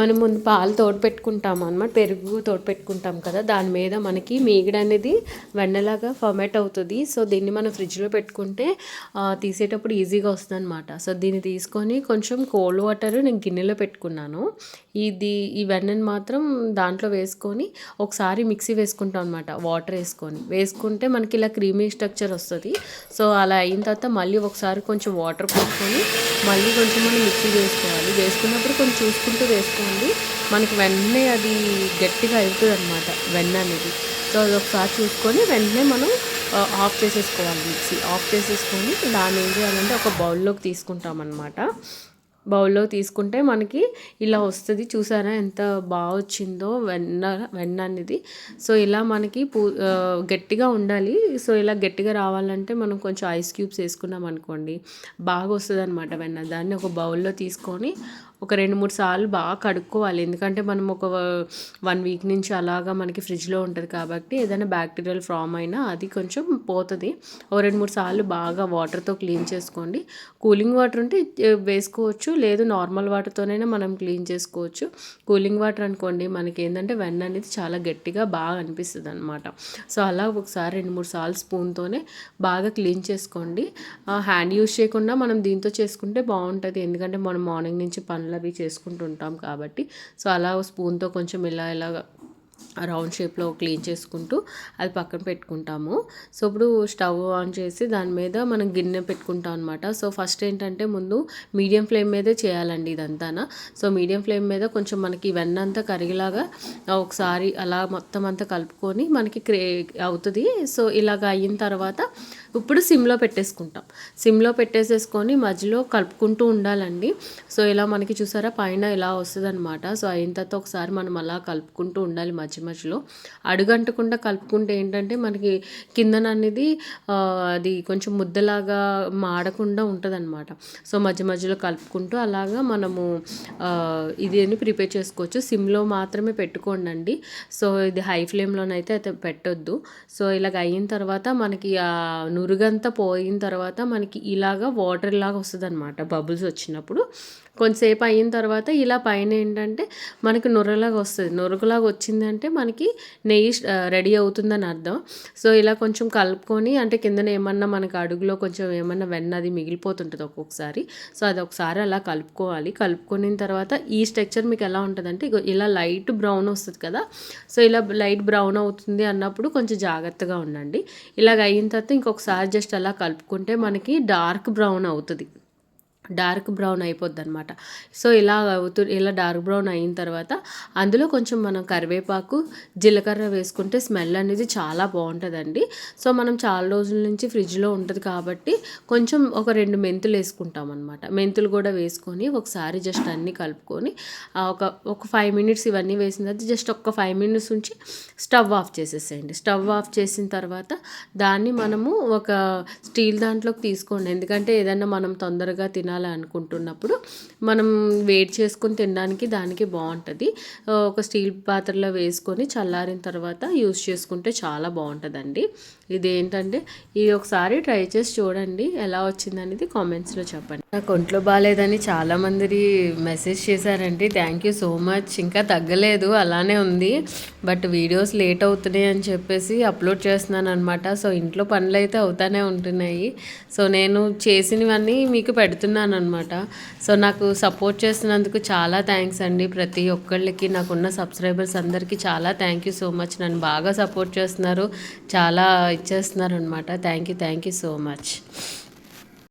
మనం ముందు పాలు తోడు పెట్టుకుంటాం అనమాట, పెరుగు తోడు పెట్టుకుంటాం కదా, దాని మీద మనకి మీగడ అనేది వెన్నలాగా ఫర్మేట్ అవుతుంది. సో దీన్ని మనం ఫ్రిడ్జ్లో పెట్టుకుంటే తీసేటప్పుడు ఈజీగా వస్తుంది అనమాట. సో దీన్ని తీసుకొని కొంచెం కోల్డ్ వాటర్ నేను గిన్నెలో పెట్టుకున్నాను. ఈ వెన్నని మాత్రం దాంట్లో వేసుకొని ఒకసారి మిక్సీ వేసుకుంటాం అనమాట, వాటర్ వేసుకుంటే మనకి ఇలా క్రీమీ స్ట్రక్చర్ వస్తుంది. సో అలా అయిన తర్వాత మళ్ళీ ఒకసారి కొంచెం వాటర్ పోసుకొని మళ్ళీ కొంచెం మనం మిక్సీ వేసుకున్నప్పుడు కొంచెం చూసుకుంటూ వేసుకోండి. మనకి వెంటనే అది గట్టిగా అవుతుంది అనమాట వెన్న అనేది. సో అది ఒకసారి చూసుకొని వెంటనే మనం ఆఫ్ చేసేసుకోవాలి. మిక్సీ ఆఫ్ చేసేసుకొని దాన్ని ఏం చేయాలంటే ఒక బౌల్లోకి తీసుకుంటాం అనమాట. బౌల్లో తీసుకుంటే మనకి ఇలా వస్తుంది. చూసారా ఎంత బాగా వచ్చిందో వెన్న అనేది. సో ఇలా మనకి గట్టిగా ఉండాలి. సో ఇలా గట్టిగా రావాలంటే మనం కొంచెం ఐస్ క్యూబ్స్ వేసుకున్నాం అనుకోండి, బాగా వస్తుంది అనమాట వెన్న. దాన్ని ఒక బౌల్లో తీసుకొని ఒక 2-3 సార్లు బాగా కడుక్కోవాలి. ఎందుకంటే మనం ఒక 1 వీక్ నుంచి అలాగా మనకి ఫ్రిడ్జ్లో ఉంటుంది కాబట్టి ఏదైనా బ్యాక్టీరియల్ ఫామ్ అయినా అది కొంచెం పోతుంది. ఒక 2-3 సార్లు బాగా వాటర్తో క్లీన్ చేసుకోండి. కూలింగ్ వాటర్ ఉంటే వేసుకోవచ్చు, లేదు నార్మల్ వాటర్తోనైనా మనం క్లీన్ చేసుకోవచ్చు. కూలింగ్ వాటర్ అనుకోండి మనకి ఏంటంటే వెన్న అనేది చాలా గట్టిగా బాగా అనిపిస్తుంది అనమాట. సో అలా ఒకసారి 2-3 సార్లు స్పూన్తోనే బాగా క్లీన్ చేసుకోండి. హ్యాండ్ యూజ్ చేయకుండా మనం దీంతో చేసుకుంటే బాగుంటుంది. ఎందుకంటే మనం మార్నింగ్ నుంచి పనులు అవి చేసుకుంటూ ఉంటాం కాబట్టి. సో అలా స్పూన్తో కొంచెం ఇలా రౌండ్ షేప్లో క్లీన్ చేసుకుంటూ అది పక్కన పెట్టుకుంటాము. సో ఇప్పుడు స్టవ్ ఆన్ చేసి దాని మీద మనం గిన్నె పెట్టుకుంటాం అనమాట. సో ఫస్ట్ ఏంటంటే ముందు మీడియం ఫ్లేమ్ మీదే చేయాలండి ఇదంతా. సో మీడియం ఫ్లేమ్ మీద కొంచెం మనకి వెన్న అంతా కరిగేలాగా ఒకసారి అలా మొత్తం అంతా కలుపుకొని మనకి అవుతుంది. సో ఇలాగ అయిన తర్వాత ఇప్పుడు సిమ్లో పెట్టేసేసుకొని మధ్యలో కలుపుకుంటూ ఉండాలండి. సో ఇలా మనకి చూసారా పైన ఇలా వస్తుంది అనమాట. సో అయిన తర్వాత ఒకసారి మనం అలా కలుపుకుంటూ ఉండాలి మధ్యలో. అడుగంటకుండా కలుపుకుంటే ఏంటంటే మనకి కిందన అనేది అది కొంచెం ముద్దలాగా మాడకుండా ఉంటుంది అనమాట. సో మధ్యలో కలుపుకుంటూ అలాగా మనము ఇది ప్రిపేర్ చేసుకోవచ్చు. సిమ్లో మాత్రమే పెట్టుకోండి. సో ఇది హై ఫ్లేమ్లోనైతే అయితే పెట్టొద్దు. సో ఇలాగ అయిన తర్వాత మనకి నురుగంతా పోయిన తర్వాత మనకి ఇలాగా వాటర్ లాగా వస్తుంది అనమాట. బబుల్స్ వచ్చినప్పుడు కొంతసేపు అయిన తర్వాత ఇలా పైన ఏంటంటే మనకి నురగలాగా వచ్చిందంటే మనకి నెయ్యి రెడీ అవుతుందని అర్థం. సో ఇలా కొంచెం కలుపుకొని అంటే కిందన ఏమన్నా మనకి అడుగులో కొంచెం ఏమన్నా వెన్న అది మిగిలిపోతుంటుంది ఒక్కొక్కసారి. సో అది ఒకసారి అలా కలుపుకున్న తర్వాత ఈ స్ట్రక్చర్ మీకు ఎలా ఉంటుందంటే ఇలా లైట్ బ్రౌన్ వస్తుంది కదా. సో ఇలా లైట్ బ్రౌన్ అవుతుంది అన్నప్పుడు కొంచెం జాగ్రత్తగా ఉండండి. ఇలాగ అయిన తర్వాత ఇంకొకసారి జస్ట్ అలా కలుపుకుంటే మనకి డార్క్ బ్రౌన్ అయిపోద్ది అనమాట. సో ఇలా డార్క్ బ్రౌన్ అయిన తర్వాత అందులో కొంచెం మనం కరివేపాకు, జీలకర్ర వేసుకుంటే స్మెల్ అనేది చాలా బాగుంటుందండి. సో మనం చాలా రోజుల నుంచి ఫ్రిడ్జ్లో ఉంటుంది కాబట్టి కొంచెం ఒక 2 మెంతులు వేసుకుంటాం అనమాట. మెంతులు కూడా వేసుకొని ఒకసారి జస్ట్ అన్నీ కలుపుకొని ఒక 5 మినిట్స్ ఇవన్నీ వేసిన తర్వాత జస్ట్ ఒక 5 మినిట్స్ ఉంచి స్టవ్ ఆఫ్ చేసేసేయండి. స్టవ్ ఆఫ్ చేసిన తర్వాత దాన్ని మనము ఒక స్టీల్ దాంట్లోకి తీసుకోండి. ఎందుకంటే ఏదైనా మనం తొందరగా అనుకుంటున్నప్పుడు మనం వేడి చేసుకొని తినడానికి దానికి బాగుంటుంది. ఒక స్టీల్ పాత్రలో వేసుకొని చల్లారిన తర్వాత యూజ్ చేసుకుంటే చాలా బాగుంటుందండి. ఇదేంటంటే ఇది ఒకసారి ట్రై చేసి చూడండి, ఎలా వచ్చిందనేది కామెంట్స్లో చెప్పండి. నాకు ఒంట్లో బాగాలేదని చాలామంది మెసేజ్ చేశారండి. Thank you so much. ఇంకా తగ్గలేదు, అలానే ఉంది. బట్ వీడియోస్ లేట్ అవుతున్నాయి అని చెప్పేసి అప్లోడ్ చేస్తున్నాను అనమాట. సో ఇంట్లో పనులు అయితే అవుతానే ఉంటున్నాయి. సో నేను చేసినవన్నీ మీకు పెడుతున్నాను అనమాట. సో నాకు సపోర్ట్ చేస్తున్నందుకు చాలా థ్యాంక్స్ అండి. ప్రతి ఒక్కళ్ళకి, నాకున్న సబ్స్క్రైబర్స్ అందరికీ చాలా థ్యాంక్ యూ సో మచ్. నన్ను బాగా సపోర్ట్ చేస్తున్నారు, చాలా ఇచ్చేస్తున్నారు అనమాట. Thank you so much.